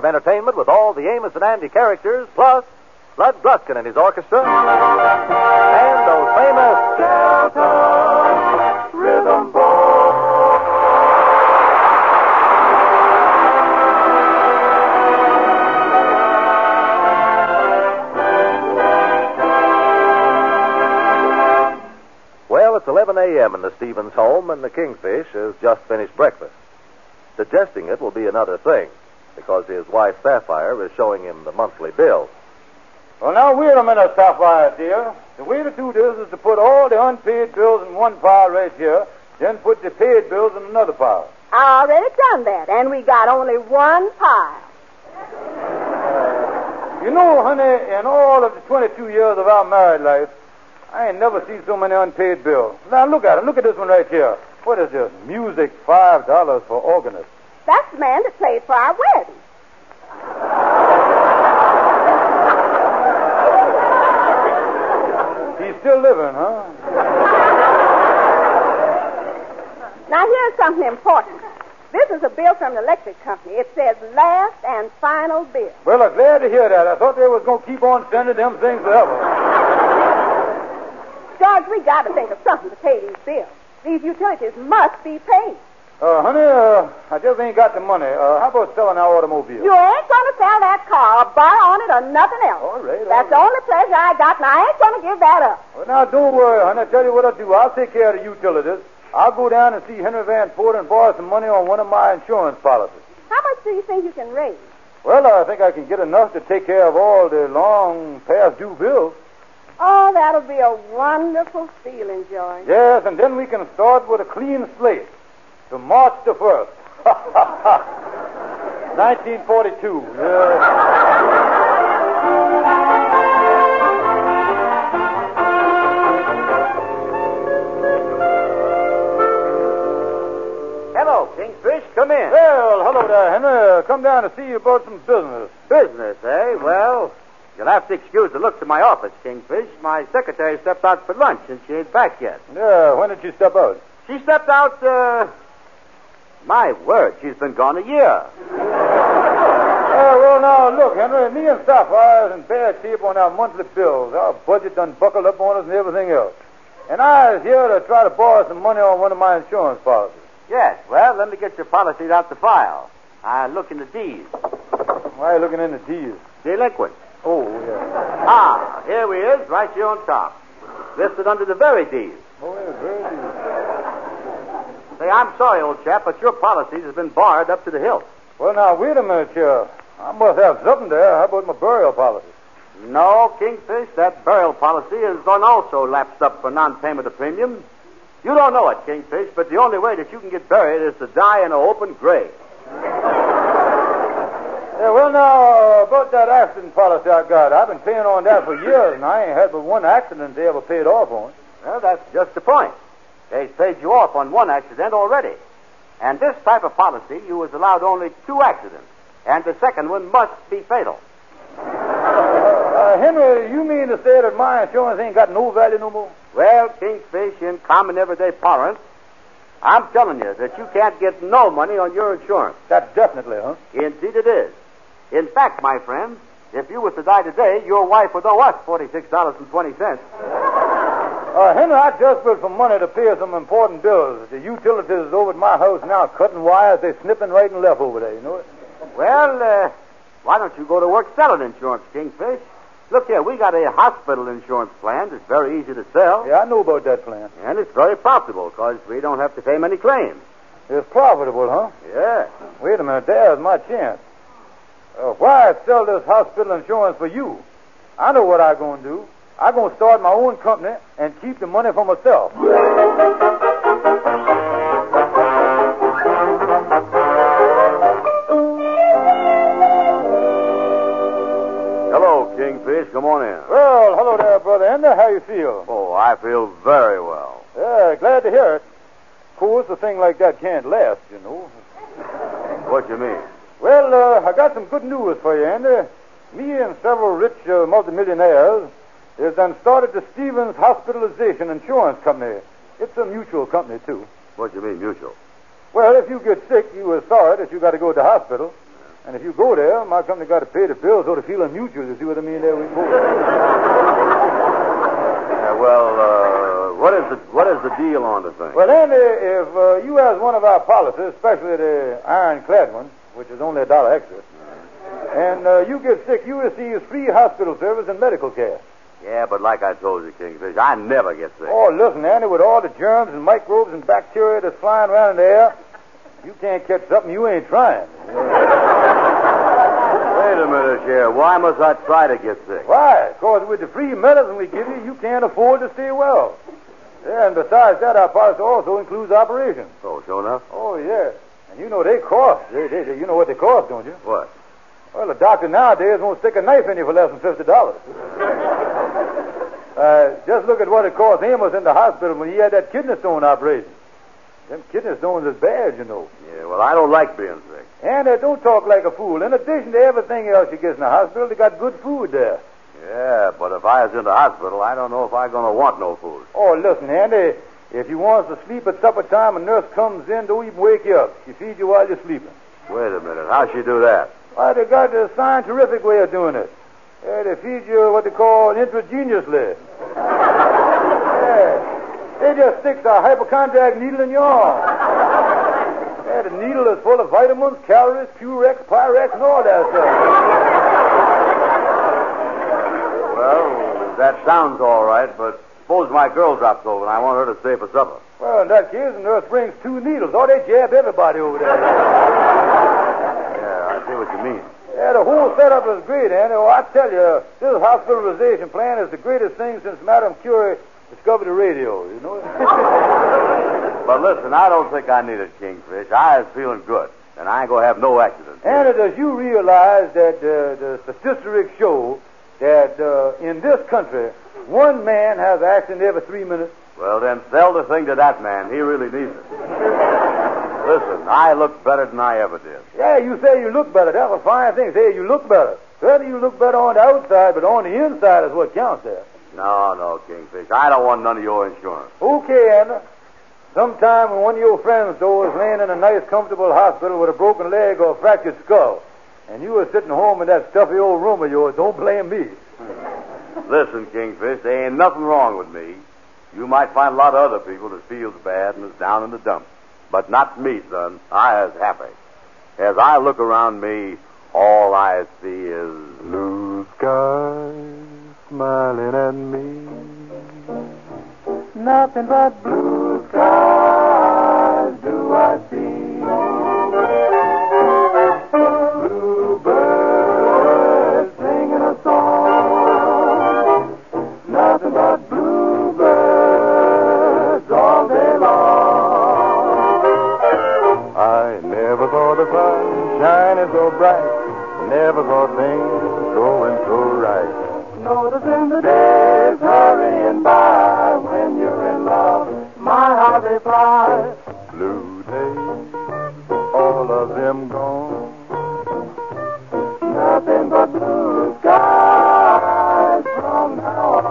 of entertainment with all the Amos and Andy characters, plus Bud Gruskin and his orchestra, and those famous Delta Rhythm Boys. Well, it's 11 a.m. in the Stevens home, and the Kingfish has just finished breakfast. Suggesting it will be another thing, because his wife, Sapphire, is showing him the monthly bill. Well, now, wait a minute, Sapphire, dear. The way to do this is to put all the unpaid bills in one pile right here, then put the paid bills in another pile. I already done that, and we got only one pile. You know, honey, in all of the 22 years of our married life, I ain't never seen so many unpaid bills. Now, look at it. Look at this one right here. What is this? Music, $5 for organist. That's the man that played for our wedding. He's still living, huh? Now, here's something important. This is a bill from the electric company. It says last and final bill. Well, I'm glad to hear that. I thought they was going to keep on sending them things forever. George, we got to think of something to pay these bills. These utilities must be paid. Honey, I just ain't got the money. How about selling our automobile? You ain't going to sell that car or borrow on it or nothing else. All right. That's the only pleasure I got, and I ain't going to give that up. Well, now, don't worry, honey. I'll tell you what I'll do. I'll take care of the utilities. I'll go down and see Henry Van Ford and borrow some money on one of my insurance policies. How much do you think you can raise? Well, I think I can get enough to take care of all the long past due bills. Oh, that'll be a wonderful feeling, George. Yes, and then we can start with a clean slate to March the 1st. 1942. Yeah. Hello, Kingfish. Come in. Well, hello there, Henry. Come down to see you about some business. Business, eh? Well, you'll have to excuse the looks of my office, Kingfish. My secretary stepped out for lunch, and she ain't back yet. Yeah, when did she step out? She stepped out, my word, she's been gone a year. Well, now, look, Henry, me and Sapphire is in bad shape on our monthly bills. Our budget done buckled up on us and everything else. And I was here to try to borrow some money on one of my insurance policies. Yes, well, let me get your policies out the file. I look in the D's. Why are you looking in the D's? Delinquent. Oh, yeah. Ah, here we is, right here on top. Listed under the very D's. Oh, yeah, very D's. Say, I'm sorry, old chap, but your policies have been barred up to the hilt. Well, now, wait a minute here. I must have something there. How about my burial policy? No, Kingfish, that burial policy is also lapsed up for non-payment of premium. You don't know it, Kingfish, but the only way that you can get buried is to die in an open grave. Yeah, well, now, about that accident policy I got, I've been paying on that for years, and I ain't had but one accident they ever paid off on. Well, that's just the point. They've paid you off on one accident already. And this type of policy, you was allowed only 2 accidents, and the second one must be fatal. Henry, you mean to say that my insurance ain't got no value no more? Well, Kingfish, in common everyday parlance, I'm telling you that you can't get no money on your insurance. That's definitely, huh? Indeed it is. In fact, my friend, if you was to die today, your wife would owe us $46.20. Henry, I just built some money to pay some important bills. The utilities over at my house now cutting wires. They're snipping right and left over there, you know it? Well, why don't you go to work selling insurance, Kingfish? Look here, we got a hospital insurance plan that's very easy to sell. Yeah, I know about that plan. And it's very profitable because we don't have to pay many claims. It's profitable, huh? Yeah. Wait a minute, there's my chance. Why sell this hospital insurance for you? I know what I'm going to do. I'm going to start my own company and keep the money for myself. Hello, Kingfish. Come on in. Well, hello there, Brother Ender. How you feel? Oh, I feel very well. Yeah, glad to hear it. Of course, a thing like that can't last, you know. What you mean? Well, I got some good news for you, Andy. Me and several rich multimillionaires has done started the Stevens Hospitalization Insurance Company. It's a mutual company, too. What do you mean, mutual? Well, if you get sick, you are sorry that you got to go to the hospital. And if you go there, my company got to pay the bills, so they feel mutual. You see what I mean? There we go. What is the deal on the thing? Well, Andy, if you has one of our policies, especially the ironclad one, which is only $1 extra, and you get sick, you receive free hospital service and medical care. Yeah, but like I told you, Kingfish, I never get sick. Oh, listen, Andy, with all the germs and microbes and bacteria that's flying around in the air, you can't catch something you ain't trying. Wait a minute, Sheriff. Why must I try to get sick? Why? Because with the free medicine we give you, you can't afford to stay well. Yeah, and besides that, our policy also includes operations. Oh, sure enough? Oh, yeah. And you know they cost. You know what they cost, don't you? What? Well, a doctor nowadays won't stick a knife in you for less than $50. Just look at what it cost Amos in the hospital when he had that kidney stone operation. Them kidney stones is bad, you know. Yeah, well, I don't like being sick. And don't talk like a fool. In addition to everything else you get in the hospital, they got good food there. Yeah, but if I was in the hospital, I don't know if I'm going to want no food. Oh, listen, Andy, if you want to sleep at supper time, a nurse comes in, don't even wake you up. She feeds you while you're sleeping. Wait a minute. How'd she do that? Why, they got a scientific way of doing it. They feed you what they call intravenously. Yeah. They just stick a hypochondriac needle in your arm. Yeah, the needle is full of vitamins, calories, Purex, Pyrex, and all that stuff. Well, that sounds all right, but suppose my girl drops over and I want her to stay for supper. Well, in that case, the nurse brings 2 needles. Oh, they jab everybody over there. Yeah, I see what you mean. Yeah, the whole setup is great, Andy. Oh, I tell you, this hospitalization plan is the greatest thing since Madame Curie discovered the radio, you know? But listen, I don't think I need a Kingfish. I was feeling good, and I ain't going to have no accident. Andy, does you realize that the statistics show that in this country, one man has an accident every 3 minutes? Well, then sell the thing to that man. He really needs it. Listen, I look better than I ever did. Yeah, you say you look better. That's a fine thing. Say you look better. Certainly you look better on the outside, but on the inside is what counts there. No, Kingfish. I don't want none of your insurance. Okay, Anna. Sometime when one of your friends, though, is laying in a nice, comfortable hospital with a broken leg or a fractured skull, and you are sitting home in that stuffy old room of yours, don't blame me. Listen, Kingfish, there ain't nothing wrong with me. You might find a lot of other people that feels bad and is down in the dumps. But not me, son. I is happy. As I look around me, all I see is blue skies smiling at me. Nothing but blue skies do I see. Bluebirds singing a song. Nothing but bluebirds all day long. I never saw the sun shining so bright. Never saw things going so right. Noticing the days hurrying by. When you're in love, my heart they fly. Blue days, all of them gone. Nothing but blue skies from now on.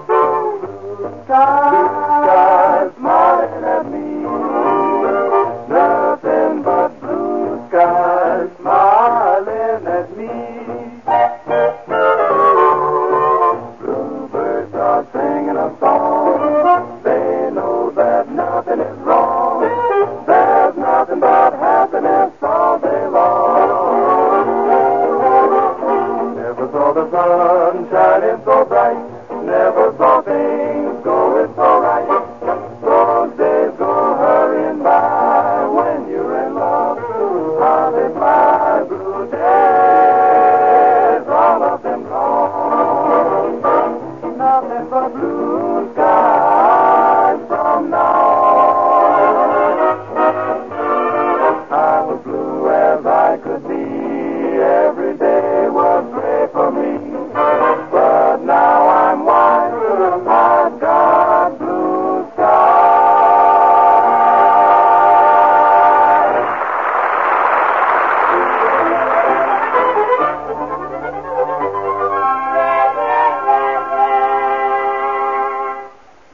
Blue skies smiling at me. Nothing but blue skies smiling at me. Bluebirds are singing a song. They know that nothing is wrong. There's nothing but happiness all day long. Never saw the sun shining so bright. Never saw things going so right. Those days go hurrying by. When you're in love, how they fly. Blue days, all of them gone. Nothing but blue skies from now on. I was blue as I could be. Every day was gray for me. But now I'm white. I've got blue skies.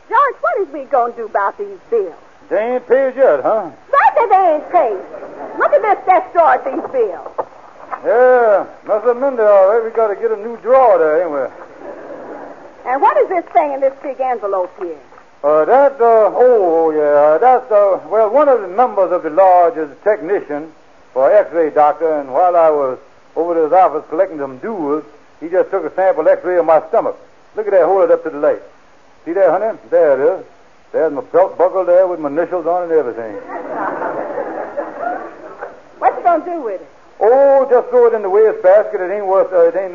George, what is we going to do about these bills? They ain't paid yet, huh? Right that they ain't paid. Look Look at this desk drawer at these bills. Yeah, must have been there all right. We got to get a new drawer there anyway. And what is this thing in this big envelope here? That's one of the members of the lodge is a technician for X-ray doctor, and while I was over to his office collecting some dues, he just took a sample X-ray of my stomach. Look at that, hold it up to the light. See there, honey? There it is. There's my belt buckle there with my initials on and everything. What you gonna do with it? Oh, just throw it in the waste basket. It ain't worth, it ain't.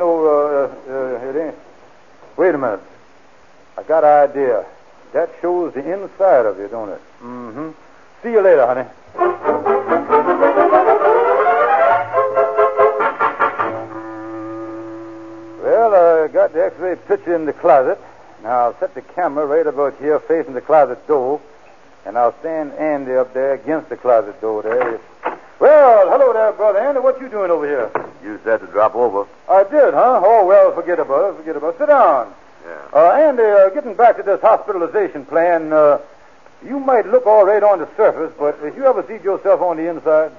Wait a minute. I got an idea. That shows the inside of you, don't it? Mm-hmm. See you later, honey. Well, I got the X-ray picture in the closet. Now, I'll set the camera right about here facing the closet door, and I'll stand Andy up there against the closet door there. Well, hello there, brother Andy. What you doing over here? You said to drop over. I did, huh? Oh, well, forget about it. Sit down. Yeah. Andy, getting back to this hospitalization plan, you might look all right on the surface, but have you ever seen yourself on the inside?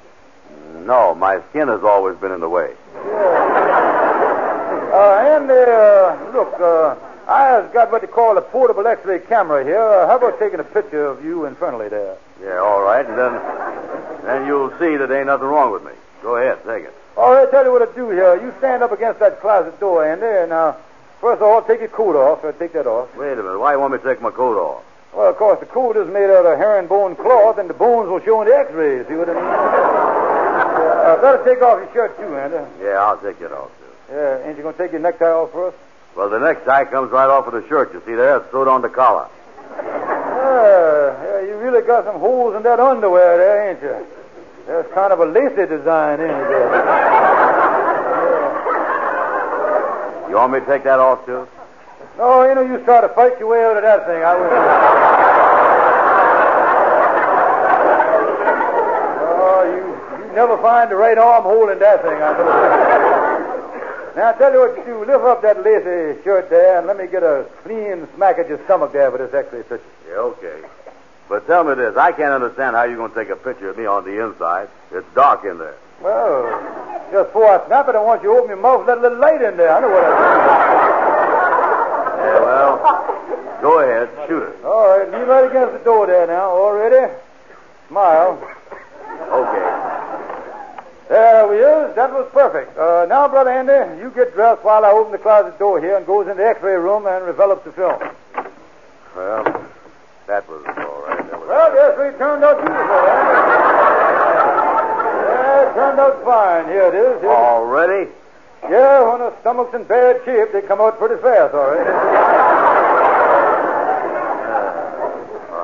No, my skin has always been in the way. Yeah. Andy, look, I have got what they call a portable X-ray camera here. How about taking a picture of you infernally there? Yeah, all right, and then you'll see that ain't nothing wrong with me. Go ahead, take it. All right, tell you what to do here. You stand up against that closet door, Andy, and first of all, take your coat off. Take that off. Wait a minute. Why you want me to take my coat off? Well, of course, the coat is made out of herringbone cloth, and the bones will show in the X-rays. See what I mean? Better take off your shirt, too, Andy. Yeah, I'll take it off, too. Yeah, ain't you going to take your necktie off first? Well, the necktie comes right off of the shirt. You see there? It's sewed on the collar. Yeah, you really got some holes in that underwear there, ain't you? There's kind of a lacy design, ain't it? Yeah. You want me to take that off, too? No, you know, you try to fight your way out of that thing. I wouldn't. Oh, you never find the right arm holding that thing, I know. Now, I'll tell you what you do. Lift up that lacy shirt there and let me get a clean smack at your stomach there for this X-ray picture. Yeah, okay. But tell me this. I can't understand how you're going to take a picture of me on the inside. It's dark in there. Well, just before I snap it, I want you to open your mouth and let a little light in there. I know what I mean. Yeah, well, go ahead. Shoot it. All right, lean right against the door there now. All ready? Smile. Okay. There we is. That was perfect. Now, Brother Andy, you get dressed while I open the closet door here and goes in the X-ray room and develops the film. Well, that was all right. Well, the X-ray turned out beautiful, Andy. Yeah, it turned out fine. Here it is. Here Already? Yeah, when a stomach's in bad shape, they come out pretty fast, all right.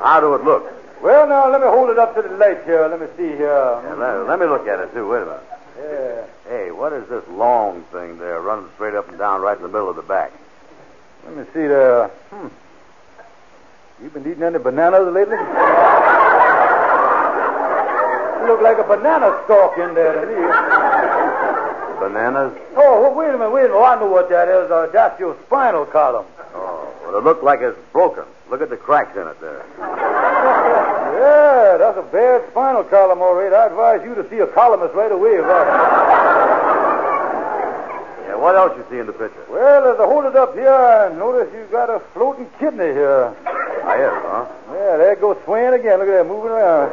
How do it look? Well, now, let me hold it up to the light here. Let me see here. Yeah, let me look at it, too. Wait a minute. Yeah. Hey, what is this long thing there running straight up and down right in the middle of the back? Let me see there. You been eating any bananas lately? You look like a banana stalk in there to me. Bananas? Oh, well, wait a minute. Oh, I know what that is. That's your spinal column. Oh, well, it looks like it's broken. Look at the cracks in it there. Yeah, that's a bad spinal column, all right. I advise you to see a columnist right away. Yeah, what else you see in the picture? Well, as I hold it up here, I notice you got a floating kidney here. I is, huh? Yeah, there it goes swaying again. Look at that, moving around.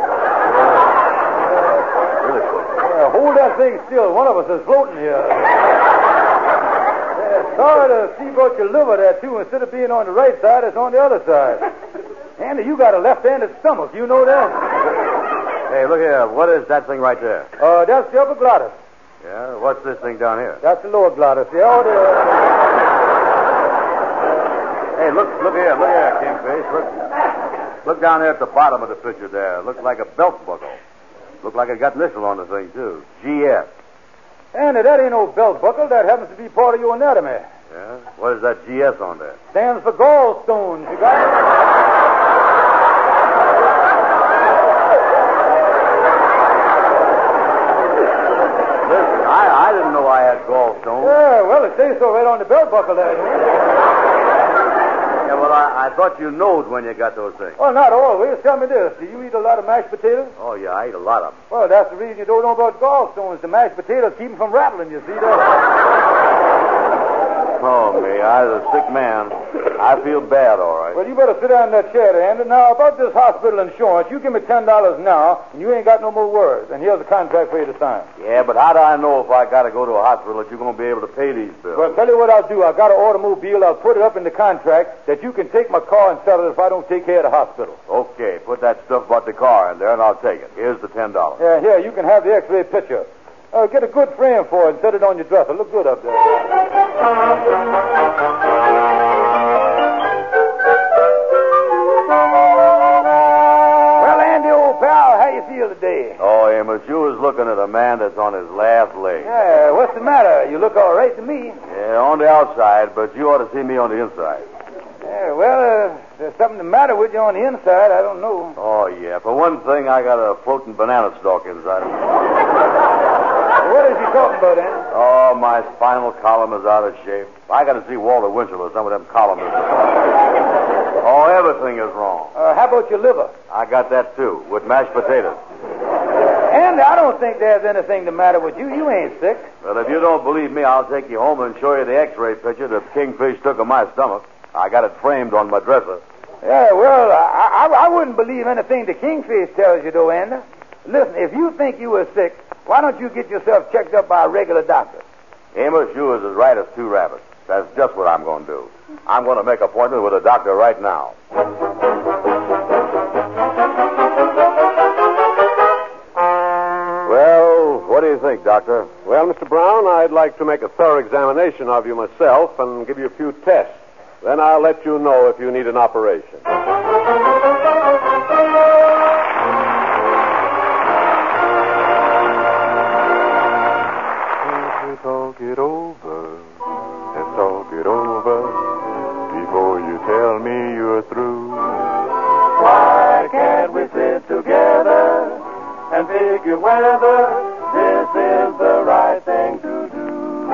Really floating. Yeah, hold that thing still. One of us is floating here. Yeah, sorry to see about your liver there, too. Instead of being on the right side, it's on the other side. Andy, you got a left-handed stomach. You know that? Hey, look here. What is that thing right there? That's the upper glottis. Yeah? What's this thing down here? That's the lower glottis. Yeah, Hey, look here. Look here, Kingfish. Look down there at the bottom of the picture there. Looks like a belt buckle. Look like it got initial on the thing, too. GS. Andy, that ain't no belt buckle. That happens to be part of your anatomy. Yeah? What is that GS on there? Stands for gallstones. You got it? Listen, I didn't know I had gallstones. Yeah, well, it says so right on the belt buckle there. Yeah, well, I I thought you knowed when you got those things. Well, not always. Tell me this. Do you eat a lot of mashed potatoes? Oh, yeah, I eat a lot of them. Well, that's the reason you don't know about gallstones. The mashed potatoes keep them from rattling, you see that? Oh, me, I was a sick man. I feel bad, all right. Well, you better sit down in that chair, Andy. Now, about this hospital insurance, you give me $10 now, and you ain't got no more words. And here's a contract for you to sign. Yeah, but how do I know if I got to go to a hospital that you're going to be able to pay these bills? Well, tell you what I'll do. I've got an automobile. I'll put it up in the contract that you can take my car and sell it if I don't take care of the hospital. Okay, put that stuff about the car in there, and I'll take it. Here's the $10. Yeah, here, you can have the X-ray picture. Get a good frame for it and set it on your dresser. Look good up there. Well, Andy, old pal, how you feel today? Oh, Amos, you was looking at a man that's on his last leg. Yeah, what's the matter? You look all right to me. Yeah, on the outside, but you ought to see me on the inside. Yeah, well, there's something the matter with you on the inside. I don't know. Oh, yeah. For one thing, I got a floating banana stalk inside. What is he talking about, Andy? Oh, my spinal column is out of shape. I got to see Walter Winchell or some of them columnists. Oh, everything is wrong. How about your liver? I got that, too, with mashed potatoes. Andy, I don't think there's anything the matter with you. You ain't sick. Well, if you don't believe me, I'll take you home and show you the X-ray picture that Kingfish took of my stomach. I got it framed on my dresser. Yeah, well, I wouldn't believe anything the Kingfish tells you, though, Andy. Listen, if you think you were sick, why don't you get yourself checked up by a regular doctor? Amos, you was as right as two rabbits. That's just what I'm going to do. I'm going to make an appointment with a doctor right now. Well, what do you think, Doctor? Well, Mr. Brown, I'd like to make a thorough examination of you myself and give you a few tests. Then I'll let you know if you need an operation. Talk it over. Let's talk it over before you tell me you're through. Why can't we sit together and figure whether this is the right thing to do?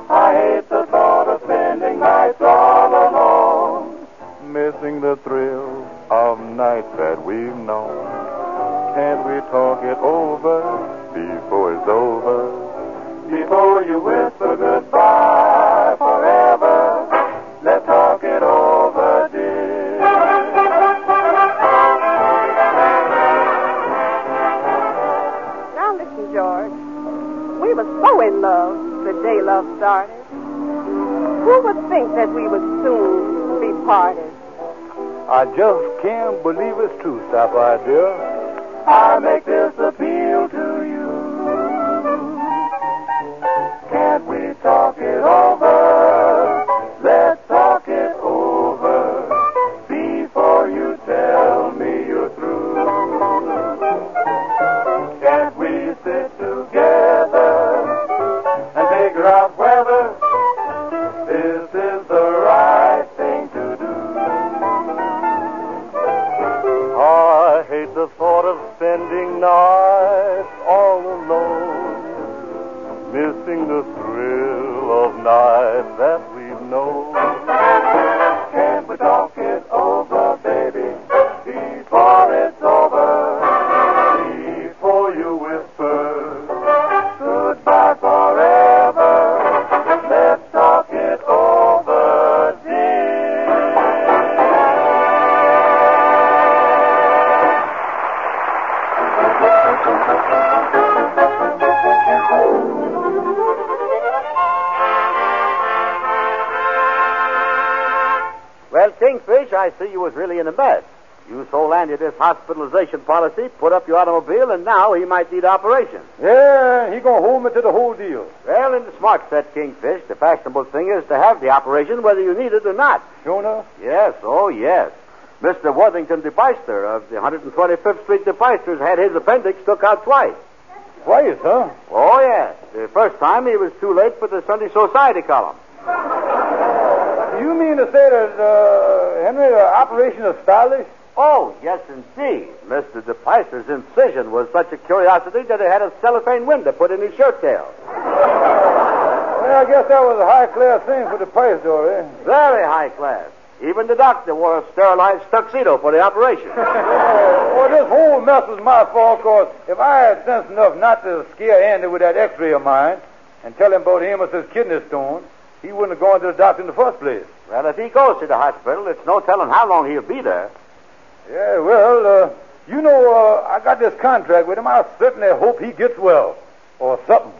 I hate the thought of spending nights all alone, missing the thrill of nights that we've known. Can't we talk it over before it's over? Before you whisper goodbye forever, let's talk it over, dear. Now listen, George. We were so in love the day love started. Who would think that we would soon be parted? I just can't believe it's true, Sapphire, dear. I make this appeal to you. Can't we talk it over? Let's talk it over before you tell me you're through. Can't we sit together and figure out whether this is the right thing to do? I hate the thought of spending nights all alone, missing the thrill of nights that we've known. Can't we talk it over, baby, before it's over? Before you whisper goodbye forever, let's talk it over, dear. Well, Kingfish, I see you was really in a mess. You sold Andy this hospitalization policy, put up your automobile, and now he might need operation. Yeah, he gonna hold me to the whole deal. Well, in the smart set, Kingfish, the fashionable thing is to have the operation whether you need it or not. Sure enough? Yes, oh yes. Mr. Worthington DePeister of the 125th Street DePeisters had his appendix took out twice. Twice, huh? Oh, yes. The first time he was too late for the Sunday Society column. You mean to say that, Henry, the operation is stylish? Oh, yes, indeed. Mr. DePeister's incision was such a curiosity that he had a cellophane window put in his shirt tail. Well, I guess that was a high-class thing for the price, though, eh? Very high class. Even the doctor wore a sterilized tuxedo for the operation. Well, this whole mess was my fault, because if I had sense enough not to scare Andy with that x-ray of mine and tell him about Amos's kidney stone, he wouldn't have gone to the doctor in the first place. Well, if he goes to the hospital, it's no telling how long he'll be there. Yeah, well, I got this contract with him. I certainly hope he gets well. Or something.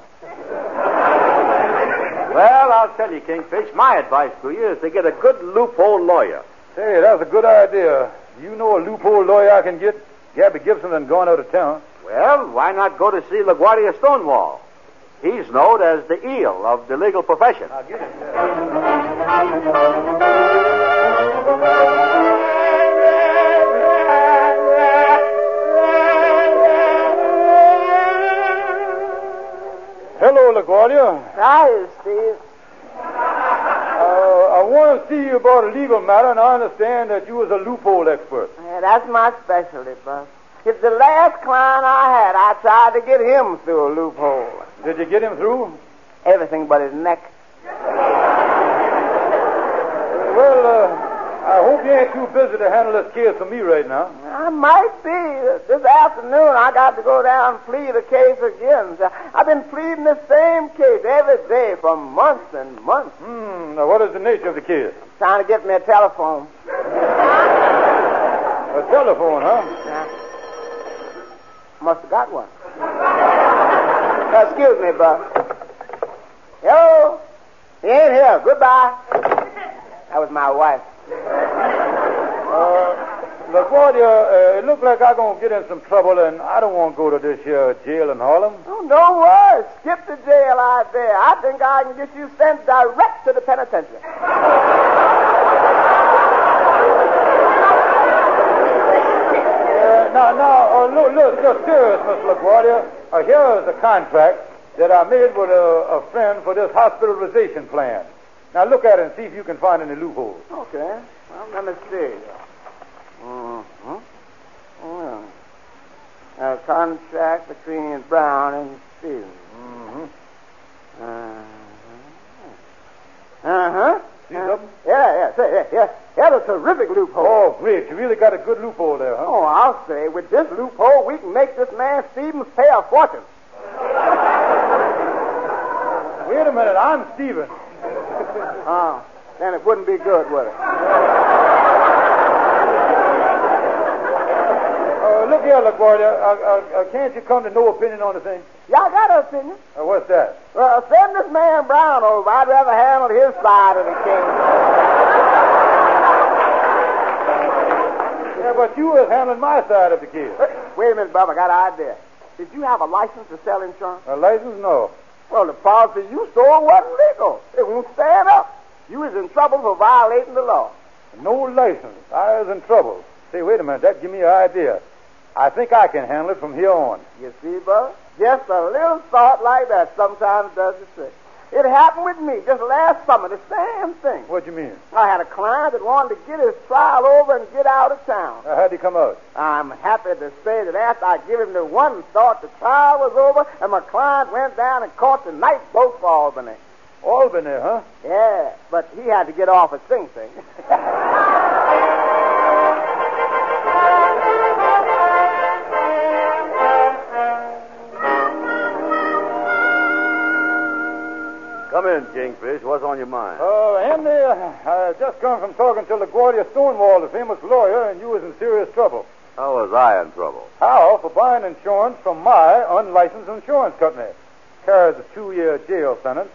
Well, I'll tell you, Kingfish, my advice to you is to get a good loophole lawyer. Hey, that's a good idea. You know a loophole lawyer I can get? Gabby Gibson done gone out of town. Well, why not go to see LaGuardia Stonewall? He's known as the eel of the legal profession. I'll get him. Hello, LaGuardia. Hi, Steve. I want to see you about a legal matter, and I understand that you was a loophole expert. Yeah, that's my specialty, Buck. If the last client I had, I tried to get him through a loophole. Did you get him through? Everything but his neck. Well, I hope you ain't too busy to handle this case for me right now. I might be. This afternoon, I got to go down and plead the case again. I've been pleading the same case every day for months and months. Now, what is the nature of the case? Trying to get me a telephone. A telephone, huh? Yeah. Must have got one. Excuse me, Buck. Hello? He ain't here. Goodbye. That was my wife. LaGuardia, it looks like I'm going to get in some trouble, and I don't want to go to this here jail in Harlem. Oh, don't worry. Skip the jail out there. I think I can get you sent direct to the penitentiary. Look, serious, Miss LaGuardia. Here is a contract that I made with a friend for this hospitalization plan. Now, look at it and see if you can find any loopholes. Okay. Well, let me see. A contract between Brown and Stevens. See something? Yeah. That's a terrific loophole. Oh, great. You really got a good loophole there, huh? Oh, I'll say, with this loophole, we can make this man Stevens pay a fortune. Wait a minute. I'm Stevens. Then it wouldn't be good, would it? Look here, LaGuardia. Can't you come to no opinion on the thing? Yeah, I got an opinion. What's that? Well, send this man Brown over. I'd rather handle his side of the case. Yeah, but you was handling my side of the case. Wait a minute, Bob. I got an idea. Did you have a license to sell insurance? A license? No. Well, the policy you sold wasn't legal. It won't stand up. You was in trouble for violating the law. No license. I was in trouble. Say, wait a minute. That give me an idea. I think I can handle it from here on. You see, Bud? Just a little thought like that sometimes does the trick. It happened with me just last summer, the same thing. What do you mean? I had a client that wanted to get his trial over and get out of town. How'd he come out? I'm happy to say that after I give him the one thought, the trial was over, and my client went down and caught the night boat for Albany. Albany, huh? Yeah, but he had to get off at Sing Sing. Come in, Kingfish. What's on your mind? Andy, I just come from talking to LaGuardia Stonewall, the famous lawyer, and you was in serious trouble. How was I in trouble? How? For buying insurance from my unlicensed insurance company. Carries a 2-year jail sentence.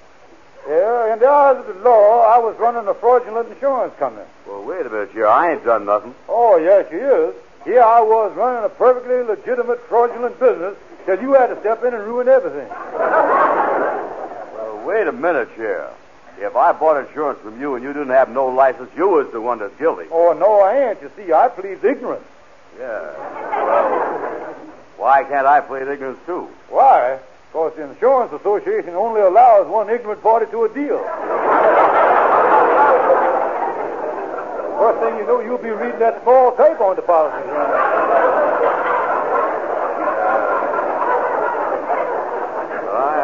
Yeah, in the eyes of the law, I was running a fraudulent insurance company. Well, wait a minute here. I ain't done nothing. Oh, yes, you is. Here I was running a perfectly legitimate fraudulent business till you had to step in and ruin everything. Well, wait a minute here. If I bought insurance from you and you didn't have no license, you was the one that's guilty. Oh, no, I ain't. You see, I plead ignorance. Yeah. Well, why can't I plead ignorance, too? Why? Because the Insurance Association only allows one ignorant party to a deal. First thing you know, you'll be reading that small type on the policy.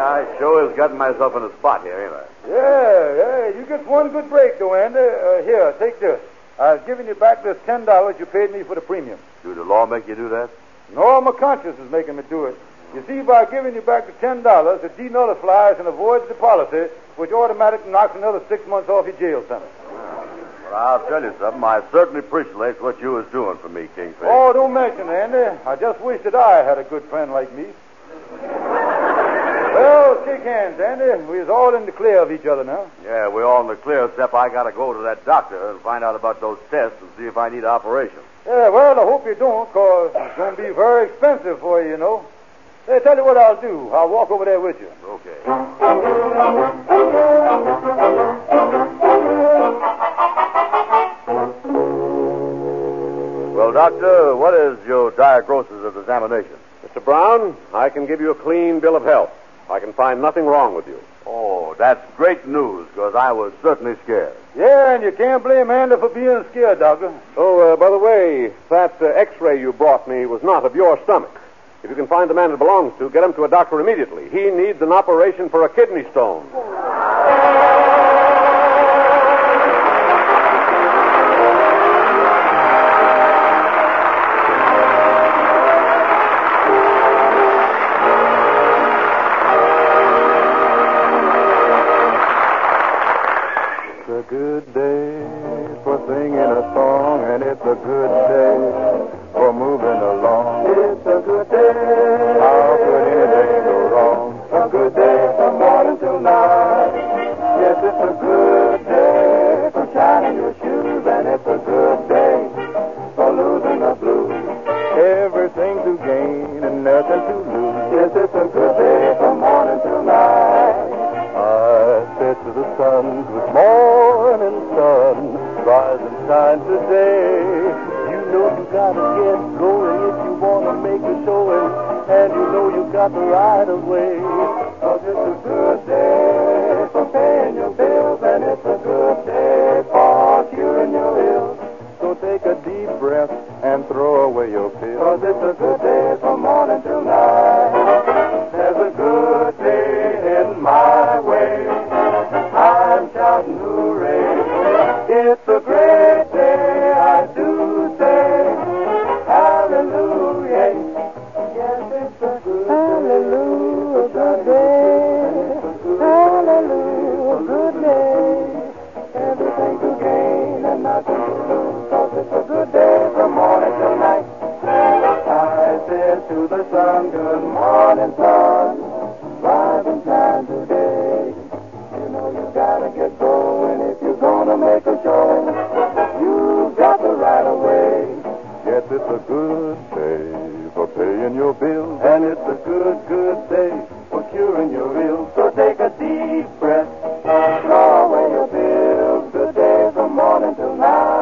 I sure has gotten myself in a spot here, ain't I? Yeah. You get one good break, though, Andy. Here, take this. I was giving you back this $10 you paid me for the premium. Do the law make you do that? No, my conscience is making me do it. You see, by giving you back the $10, it denullifies and avoids the policy, which automatically knocks another 6 months off your jail sentence. But I'll tell you something. I certainly appreciate what you was doing for me, Kingfish. Oh, don't mention it, Andy. I just wish that I had a good friend like me. Well, shake hands, Andy. We was all in the clear of each other now. Yeah, we're all in the clear, except I got to go to that doctor and find out about those tests and see if I need an operation. Yeah, well, I hope you don't, because it's going to be very expensive for you, you know. Hey, tell you what I'll do. I'll walk over there with you. Okay. Well, Doctor, what is your diagnosis of examination? Mr. Brown, I can give you a clean bill of health. I can find nothing wrong with you. Oh, that's great news, because I was certainly scared. Yeah, and you can't blame Andy for being scared, Doctor. Oh, by the way, that X-ray you brought me was not of your stomach. If you can find the man it belongs to, get him to a doctor immediately. He needs an operation for a kidney stone. It's a good day for singing a song, and it's a good day for moving along. It's a good day. How could anything go wrong? A good day from morning till night. Yes, it's a good day for shining your shoes, and it's a good day for losing the blues. Everything to gain and nothing to lose. Yes, it's a good day from morning till night. I said to the sun, good morning, sun, rise and shine today. You know you gotta get going if you wanna make a showing, and you know you got the right of way. 'Cause it's a good day for paying your bills, and it's a good day for curing your ills. So take a deep breath and throw away your pills. 'Cause it's a good day from morning till night. There's a good day heading my way. I'm shouting hooray. It's a great day, I do say. Hallelujah. Yes, it's a good hallelujah, good day. Hallelujah, good day. Everything to gain and nothing to lose. 'Cause it's a good day from morning till night. I said to the sun, good morning, sun. Rise and shine today. You know you gotta get going if you're gonna make a showing. You've got the right of way. Yes, it's a good day for paying your bills, and it's a good, good day for curing your ills. So take a deep breath, throw away your bills. Good day from morning till night.